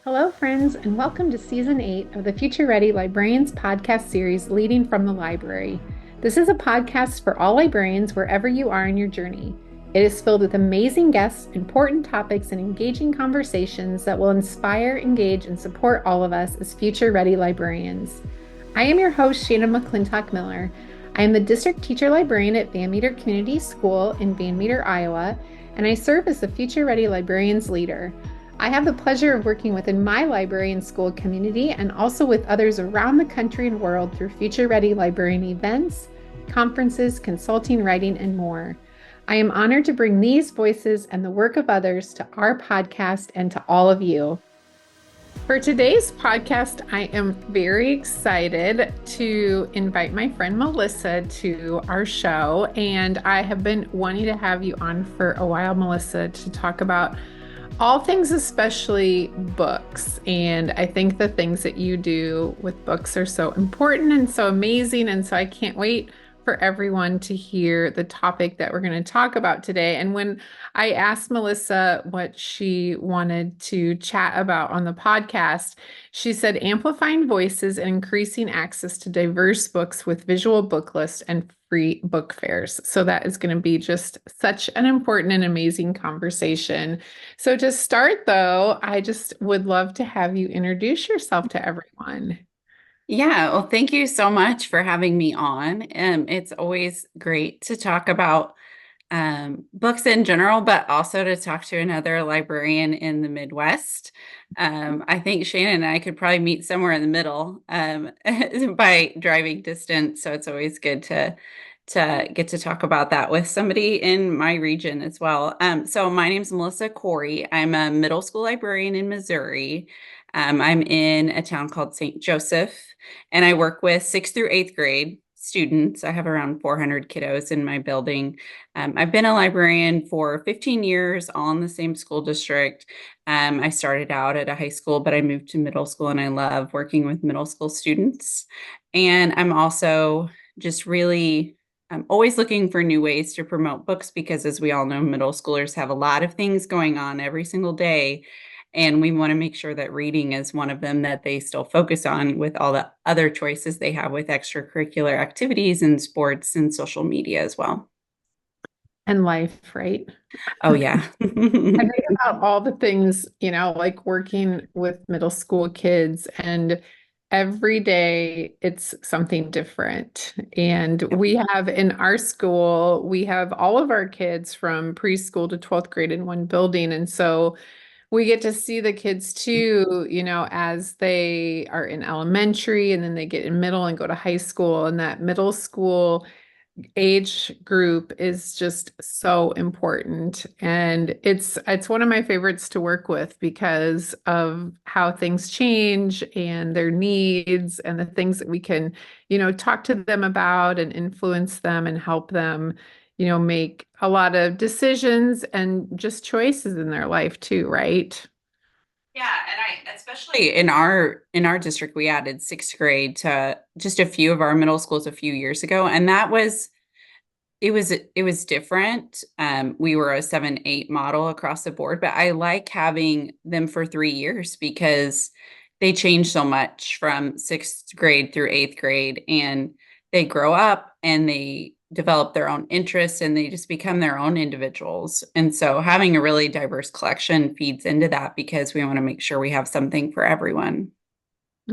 Hello, friends, and welcome to Season 8 of the Future Ready Librarians podcast series, Leading from the Library. This is a podcast for all librarians wherever you are in your journey. It is filled with amazing guests, important topics, and engaging conversations that will inspire, engage, and support all of us as future ready librarians. I am your host, Shannon McClintock Miller. I am the district teacher librarian at Van Meter Community School in Van Meter, Iowa, and I serve as the Future Ready Librarians leader. I have the pleasure of working within my library and school community and also with others around the country and world through Future Ready librarian events, conferences, consulting, writing, and more. I am honored to bring these voices and the work of others to our podcast and to all of you. For today's podcast, I am very excited to invite my friend Melissa to our show. And I have been wanting to have you on for a while, Melissa, to talk about all things, especially books. And I think the things that you do with books are so important and so amazing. And so I can't wait for everyone to hear the topic that we're going to talk about today. And when I asked Melissa what she wanted to chat about on the podcast, she said amplifying voices and increasing access to diverse books with visual book lists and free book fairs. So that is going to be just such an important and amazing conversation. So to start, though, I just would love to have you introduce yourself to everyone. Yeah, well, thank you so much for having me on. It's always great to talk about books in general, but also to talk to another librarian in the Midwest. I think Shannon and I could probably meet somewhere in the middle by driving distance. So it's always good to get to talk about that with somebody in my region as well. So my name's Melissa Corey. I'm a middle school librarian in Missouri. I'm in a town called St. Joseph, and I work with sixth through eighth grade students. I have around 400 kiddos in my building. I've been a librarian for 15 years, all in the same school district. I started out at a high school, but I moved to middle school, and I love working with middle school students. And I'm also just really I'm always looking for new ways to promote books because, as we all know, middle schoolers have a lot of things going on every single day. And we want to make sure that reading is one of them that they still focus on with all the other choices they have with extracurricular activities and sports and social media as well. And life, right? Oh, yeah. I think about all the things, like working with middle school kids, and every day it's something different. And we have in our school, we have all of our kids from preschool to 12th grade in one building. And so we get to see the kids too, as they are in elementary and then they get in middle and go to high school. And that middle school age group is just so important, and it's one of my favorites to work with because of how things change and their needs and the things that we can talk to them about and influence them and help them make a lot of decisions and just choices in their life too, right? Yeah, and I especially in our district, we added sixth grade to just a few of our middle schools a few years ago, and it was different. We were a 7-8 model across the board, but I like having them for 3 years because they change so much from sixth grade through eighth grade, and they grow up and they develop their own interests and they just become their own individuals. And so having a really diverse collection feeds into that because we want to make sure we have something for everyone.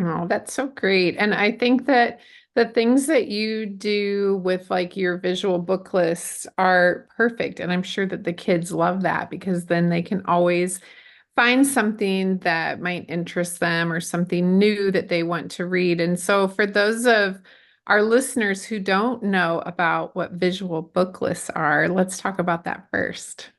Oh, that's so great. And I think that the things that you do with like your visual book lists are perfect. And I'm sure that the kids love that because then they can always find something that might interest them or something new that they want to read. And so for those of our listeners who don't know about what visual book lists are, let's talk about that first.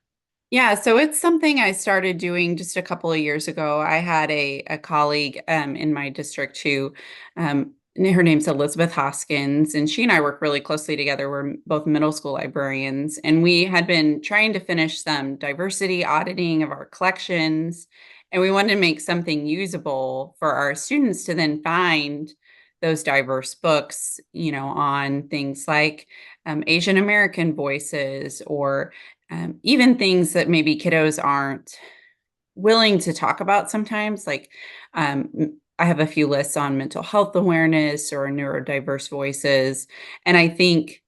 Yeah, so it's something I started doing just a couple of years ago. I had a colleague in my district who, her name's Elizabeth Hoskins, and she and I work really closely together. We're both middle school librarians, and we had been trying to finish some diversity auditing of our collections, and we wanted to make something usable for our students to then find those diverse books, on things like Asian American voices or even things that maybe kiddos aren't willing to talk about sometimes. Like, I have a few lists on mental health awareness or neurodiverse voices. And I think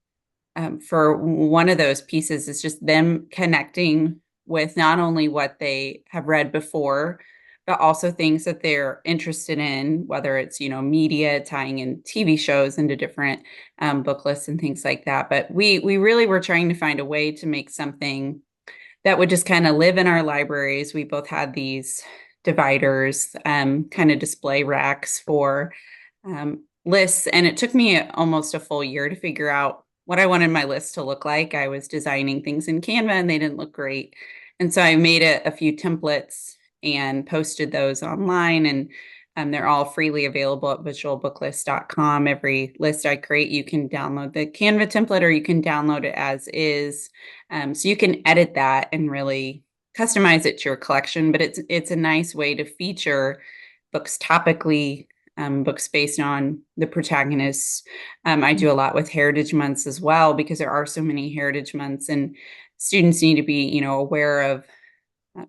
for one of those pieces is just them connecting with not only what they have read before, but also things that they're interested in, whether it's, media, tying in TV shows into different book lists and things like that. But we really were trying to find a way to make something that would just kind of live in our libraries. We both had these dividers, kind of display racks for lists. And it took me almost a full year to figure out what I wanted my list to look like. I was designing things in Canva and they didn't look great. And so I made a few templates and posted those online. And they're all freely available at visualbooklist.com. Every list I create, you can download the Canva template or you can download it as is. So you can edit that and really customize it to your collection. But it's a nice way to feature books topically, books based on the protagonists. I do a lot with heritage months as well because there are so many heritage months, and students need to be, aware of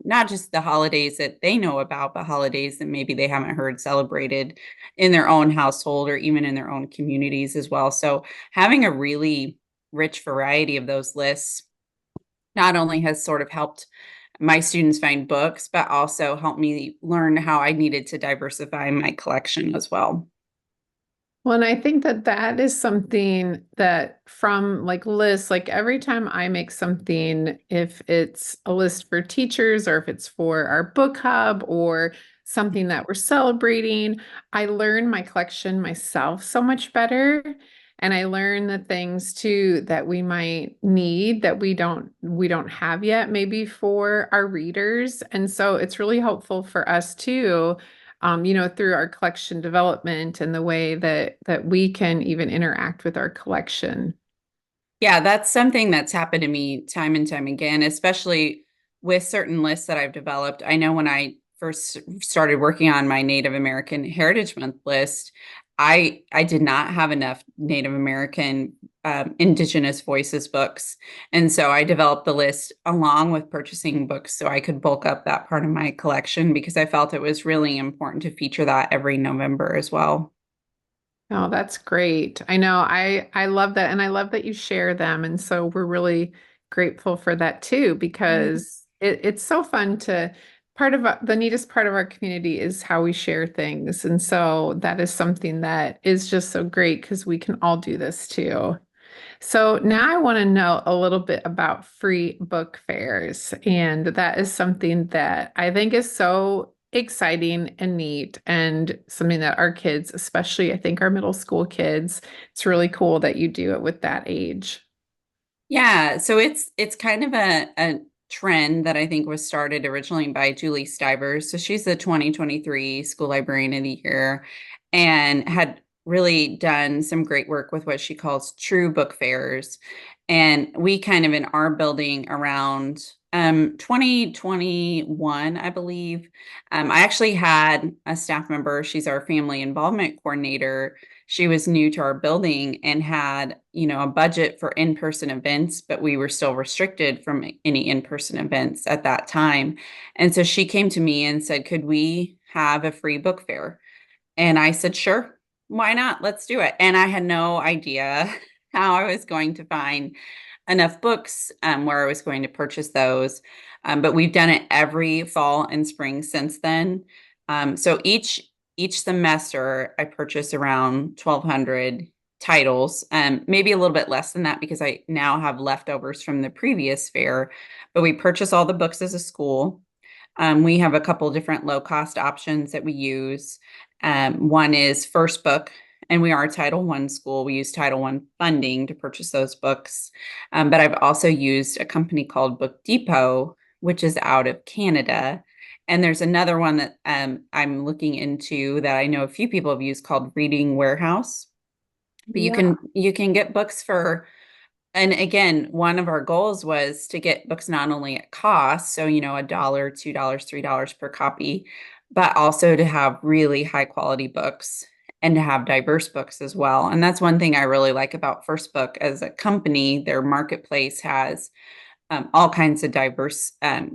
not just the holidays that they know about, but holidays that maybe they haven't heard celebrated in their own household or even in their own communities as well. So having a really rich variety of those lists not only has sort of helped my students find books, but also helped me learn how I needed to diversify my collection as well. Well, and I think that that is something that from like lists, like every time I make something, if it's a list for teachers or if it's for our book hub or something that we're celebrating, I learn my collection myself so much better. And I learn the things too that we might need that we don't have yet, maybe for our readers. And so it's really helpful for us too, through our collection development and the way that we can even interact with our collection. Yeah, that's something that's happened to me time and time again, especially with certain lists that I've developed. I know when I first started working on my Native American Heritage Month list, I did not have enough Native American Indigenous Voices books. And so I developed the list along with purchasing books so I could bulk up that part of my collection because I felt it was really important to feature that every November as well. Oh, that's great. I know I love that and I love that you share them. And so we're really grateful for that too, because it's so fun to part of the neatest part of our community is how we share things. And so that is something that is just so great because we can all do this too. So now I want to know a little bit about free book fairs. And that is something that I think is so exciting and neat and something that our kids, especially I think our middle school kids, it's really cool that you do it with that age. Yeah, so it's kind of a trend that I think was started originally by Julie Stivers. So she's the 2023 School Librarian of the Year and had really done some great work with what she calls true book fairs. And we kind of in our building around 2021, I believe. I actually had a staff member, she's our family involvement coordinator. She was new to our building and had, a budget for in-person events, but we were still restricted from any in-person events at that time. And so she came to me and said, "Could we have a free book fair?" And I said, "Sure, why not? Let's do it." And I had no idea how I was going to find enough books, where I was going to purchase those. But we've done it every fall and spring since then. So each semester, I purchase around 1,200 titles, maybe a little bit less than that because I now have leftovers from the previous fair. But we purchase all the books as a school. We have a couple different low cost options that we use. One is First Book, and we are a Title I school. We use Title I funding to purchase those books. But I've also used a company called Book Depot, which is out of Canada. And there's another one that I'm looking into that I know a few people have used called Reading Warehouse. But you Yeah. can get books for, and again, one of our goals was to get books not only at cost, so a dollar, $2, $3 per copy, but also to have really high quality books and to have diverse books as well. And that's one thing I really like about First Book as a company. Their marketplace has all kinds of diverse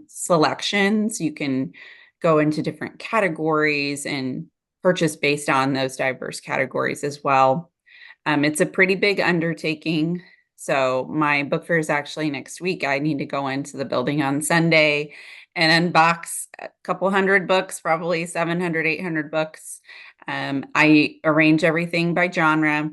selections. You can go into different categories and purchase based on those diverse categories as well. It's a pretty big undertaking. So my book fair is actually next week. I need to go into the building on Sunday and unbox a couple hundred books, probably 700, 800 books. I arrange everything by genre,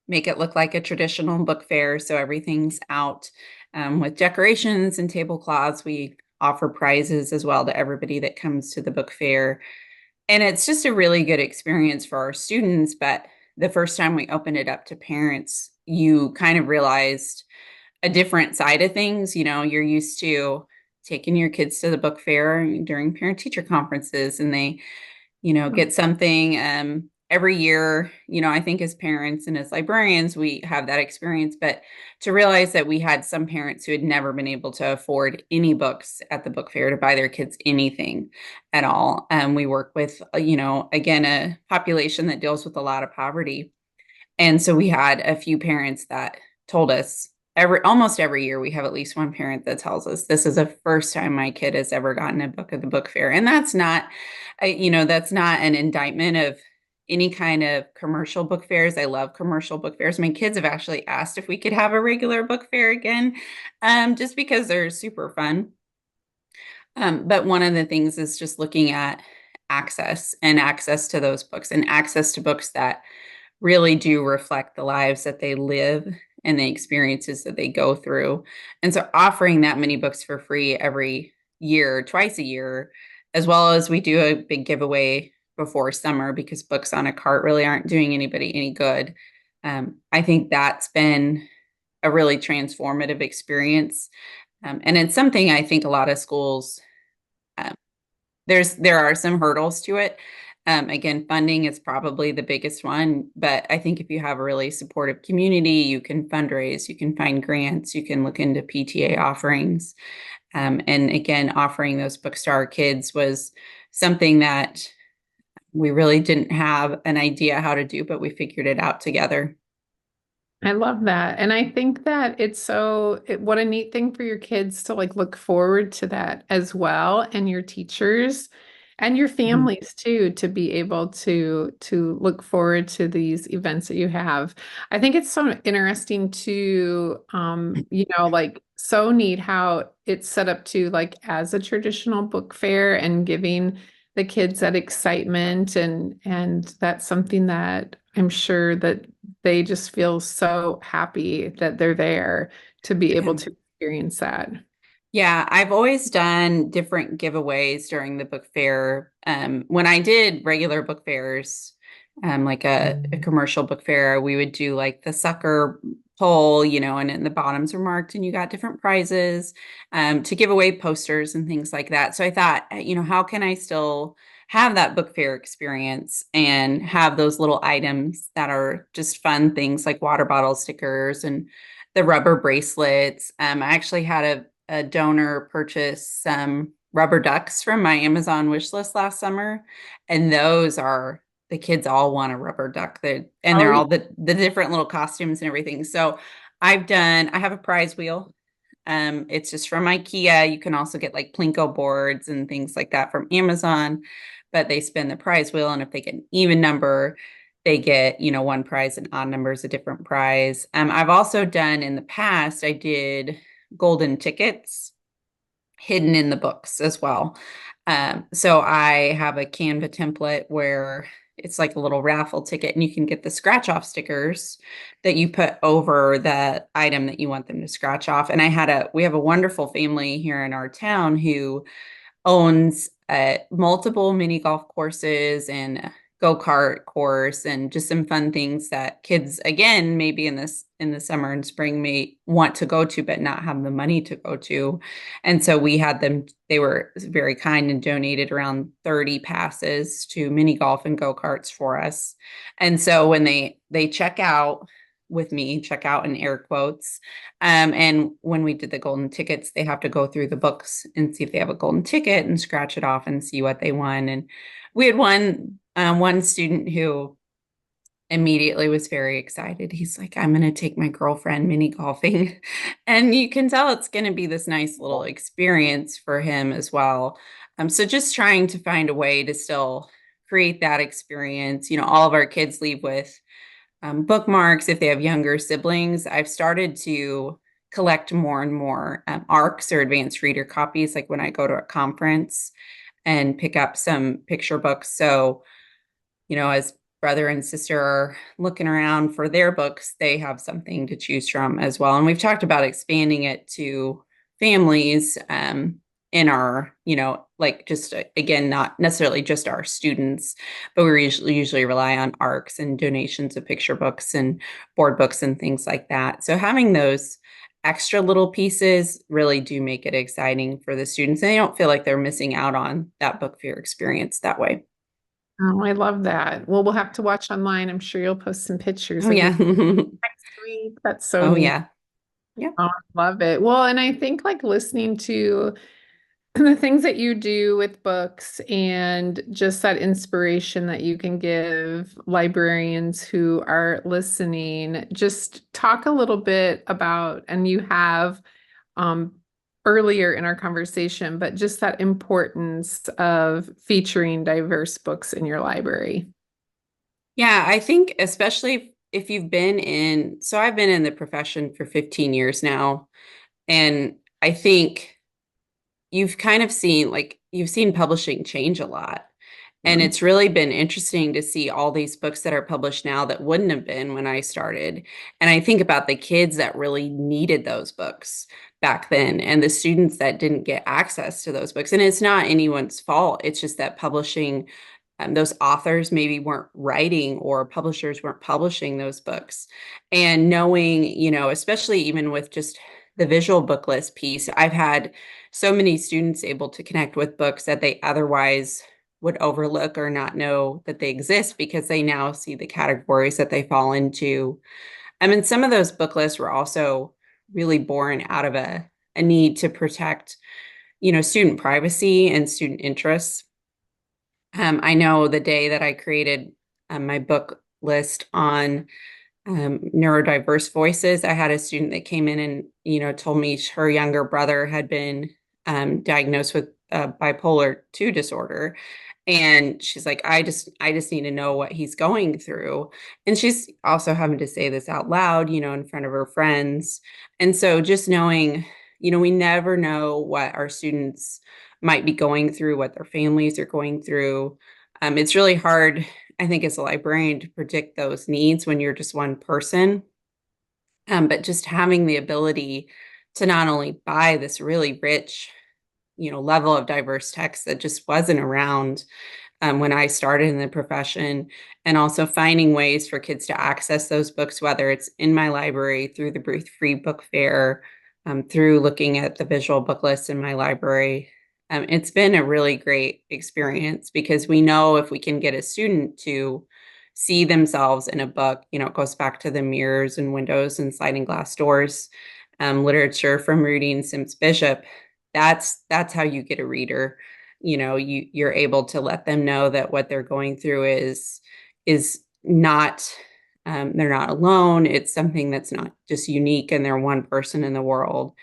make it look like a traditional book fair. So everything's out with decorations and tablecloths. We offer prizes as well to everybody that comes to the book fair. And it's just a really good experience for our students. But the first time we opened it up to parents, you kind of realized a different side of things. You know, you're used to taking your kids to the book fair during parent teacher conferences, and they get something every year. I think as parents and as librarians, we have that experience, but to realize that we had some parents who had never been able to afford any books at the book fair to buy their kids anything at all. We work with, again, a population that deals with a lot of poverty. And so we had a few parents that told us almost every year we have at least one parent that tells us this is the first time my kid has ever gotten a book at the book fair. And that's not, that's not an indictment of any kind of commercial book fairs. I love commercial book fairs. My kids have actually asked if we could have a regular book fair again, just because they're super fun. But one of the things is just looking at access to those books and access to books that really do reflect the lives that they live and the experiences that they go through. And so offering that many books for free every year, twice a year, as well as we do a big giveaway before summer because books on a cart really aren't doing anybody any good. I think that's been a really transformative experience. And it's something I think a lot of schools, um, there are some hurdles to it. Again, funding is probably the biggest one, but I think if you have a really supportive community, you can fundraise, you can find grants, you can look into PTA offerings. And again, offering those books to our kids was something that we really didn't have an idea how to do, but we figured it out together. I love that. And I think that what a neat thing for your kids to like look forward to that as well, and your teachers and your Mhm. families too, to be able to look forward to these events that you have. I think it's so interesting to like so neat how it's set up to like as a traditional book fair and giving the kids that excitement, and that's something that I'm sure that they just feel so happy that they're there to be able to experience that. Yeah, I've always done different giveaways during the book fair. When I did regular book fairs, like a commercial book fair, we would do like the sucker poll, and then the bottoms were marked and you got different prizes to give away posters and things like that. So I thought, how can I still have that book fair experience and have those little items that are just fun things like water bottle stickers and the rubber bracelets. I actually had a donor purchase some rubber ducks from my Amazon wish list last summer, and the kids all want a rubber duck. They're Oh, all the different little costumes and everything. So I have a prize wheel. It's just from IKEA. You can also get like Plinko boards and things like that from Amazon, but they spin the prize wheel, and if they get an even number, they get, one prize, and odd number is a different prize. I've also done in the past, I did golden tickets hidden in the books as well. So I have a Canva template where it's like a little raffle ticket, and you can get the scratch off stickers that you put over the item that you want them to scratch off. And we have a wonderful family here in our town who owns multiple mini golf courses and go-kart course and just some fun things that kids, again, maybe in the summer and spring may want to go to but not have the money to go to. And so they were very kind and donated around 30 passes to mini golf and go-karts for us. And so when they check out with me, check out in air quotes, and when we did the golden tickets, they have to go through the books and see if they have a golden ticket and scratch it off and see what they won. And we had one student who immediately was very excited. He's like, I'm going to take my girlfriend mini golfing. And you can tell it's going to be this nice little experience for him as well. So just trying to find a way to still create that experience. All of our kids leave with bookmarks if they have younger siblings. I've started to collect more and more ARCs or advanced reader copies, like when I go to a conference and pick up some picture books. So as brother and sister are looking around for their books, they have something to choose from as well. And we've talked about expanding it to families in our, like just again, not necessarily just our students, but we usually rely on ARCs and donations of picture books and board books and things like that. So having those extra little pieces really do make it exciting for the students, and they don't feel like they're missing out on that book fair experience that way. Oh, I love that. Well, we'll have to watch online. I'm sure you'll post some pictures Oh of your yeah. next week. That's so Oh neat. yeah. Yeah. Oh, I love it. Well, and I think like listening to the things that you do with books and just that inspiration that you can give librarians who are listening, just talk a little bit about, and you have um, earlier in our conversation, but just that importance of featuring diverse books in your library. Yeah, I think especially if you've been in, so I've been in the profession for 15 years now, and I think you've kind of seen like you've seen publishing change a lot. And Mm. it's really been interesting to see all these books that are published now that wouldn't have been when I started. And I think about the kids that really needed those books back then and the students that didn't get access to those books. And it's not anyone's fault. It's just that publishing, those authors maybe weren't writing or publishers weren't publishing those books. And knowing, especially even with just the visual book list piece, I've had so many students able to connect with books that they otherwise would overlook or not know that they exist because they now see the categories that they fall into. I mean, some of those book lists were also really born out of a need to protect, student privacy and student interests. I know the day that I created my book list on neurodiverse voices. I had a student that came in and, told me her younger brother had been diagnosed with bipolar 2 disorder. And she's like, I just need to know what he's going through. And she's also having to say this out loud, in front of her friends. And so just knowing, we never know what our students might be going through, what their families are going through. It's really hard, I think, as a librarian to predict those needs when you're just one person. But just having the ability to not only buy this really rich, level of diverse text that just wasn't around when I started in the profession, and also finding ways for kids to access those books, whether it's in my library, through the free book fair, through looking at the visual book list in my library. It's been a really great experience because we know if we can get a student to see themselves in a book, it goes back to the mirrors and windows and sliding glass doors, literature from Rudine Sims Bishop. That's how you get a reader. You're able to let them know that what they're going through is not they're not alone. It's something that's not just unique and they're one person in the world.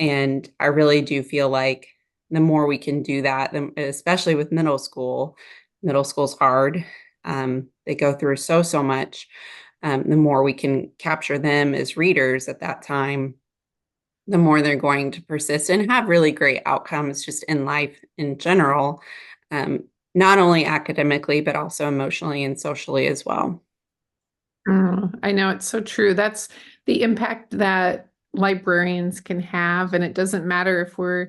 And I really do feel like the more we can do that, especially with middle school's hard. They go through so much. The more we can capture them as readers at that time, the more they're going to persist and have really great outcomes just in life in general, not only academically, but also emotionally and socially as well. Oh, I know it's so true. That's the impact that librarians can have. And it doesn't matter if we're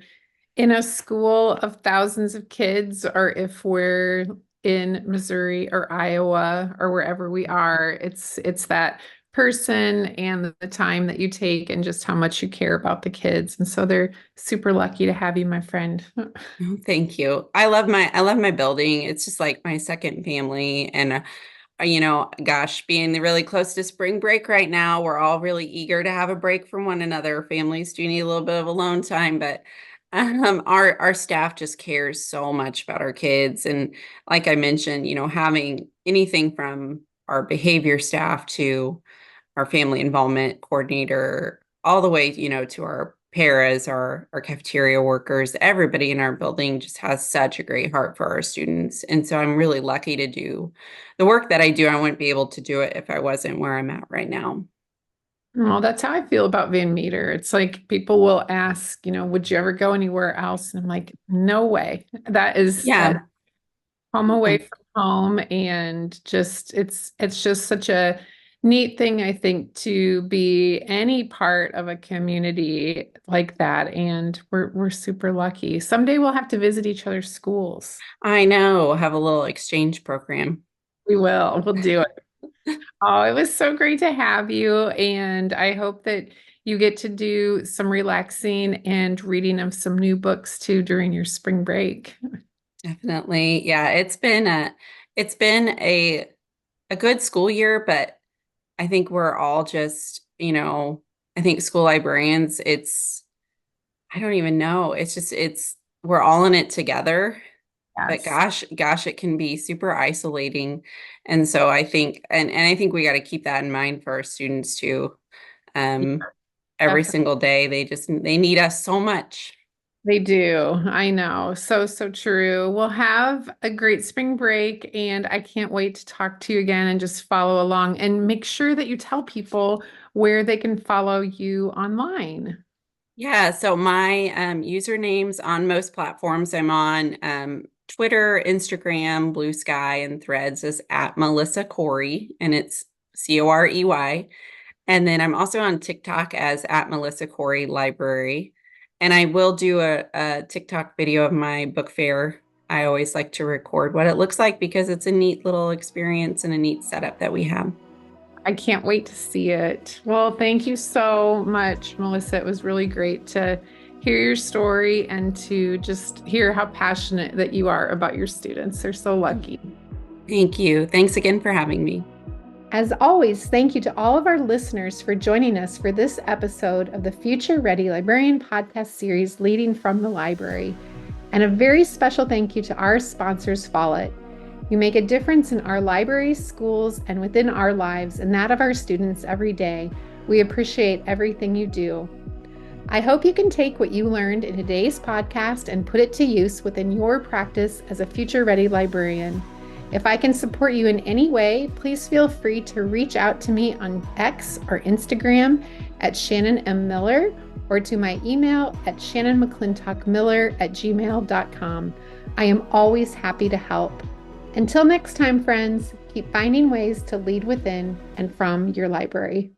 in a school of thousands of kids or if we're in Missouri or Iowa or wherever we are. It's that person and the time that you take and just how much you care about the kids. And so they're super lucky to have you, my friend. Oh, thank you. I love my building. It's just like my second family. And gosh, being really close to spring break right now, we're all really eager to have a break from one another. Families do need a little bit of alone time, but our staff just cares so much about our kids. And like I mentioned, having anything from our behavior staff to our family involvement coordinator, all the way, to our paras, our cafeteria workers. Everybody in our building just has such a great heart for our students. And so I'm really lucky to do the work that I do. I wouldn't be able to do it if I wasn't where I'm at right now. Well, that's how I feel about Van Meter. It's like people will ask, would you ever go anywhere else? And I'm like, no way. That Yeah. home away Yeah. from home, and just it's just such a neat thing, I think, to be any part of a community like that. And we're super lucky. Someday we'll have to visit each other's schools. I know. Have a little exchange program. We will. We'll do it. Oh, it was so great to have you. And I hope that you get to do some relaxing and reading of some new books too during your spring break. Definitely. Yeah, it's been a good school year, but I think we're all just, I think school librarians, I don't even know. We're all in it together, but Yes. gosh, it can be super isolating. And so and I think we got to keep that in mind for our students too. Um, every Definitely. single day, they need us so much. They do. I know. So, so true. We'll have a great spring break, and I can't wait to talk to you again and just follow along and make sure that you tell people where they can follow you online. Yeah, so my usernames on most platforms, I'm on Twitter, Instagram, Blue Sky, and Threads is at Melissa Corey, and it's Corey. And then I'm also on TikTok as at Melissa Corey Library. And I will do a TikTok video of my book fair. I always like to record what it looks like because it's a neat little experience and a neat setup that we have. I can't wait to see it. Well, thank you so much, Melissa. It was really great to hear your story and to just hear how passionate that you are about your students. They're so lucky. Thank you. Thanks again for having me. As always, thank you to all of our listeners for joining us for this episode of the Future Ready Librarian podcast series, Leading from the Library. And a very special thank you to our sponsors, Follett. You make a difference in our libraries, schools, and within our lives and that of our students every day. We appreciate everything you do. I hope you can take what you learned in today's podcast and put it to use within your practice as a future-ready librarian. If I can support you in any way, please feel free to reach out to me on X or Instagram at Shannon M. Miller or to my email at shannonmcclintockmiller@gmail.com. I am always happy to help. Until next time, friends, keep finding ways to lead within and from your library.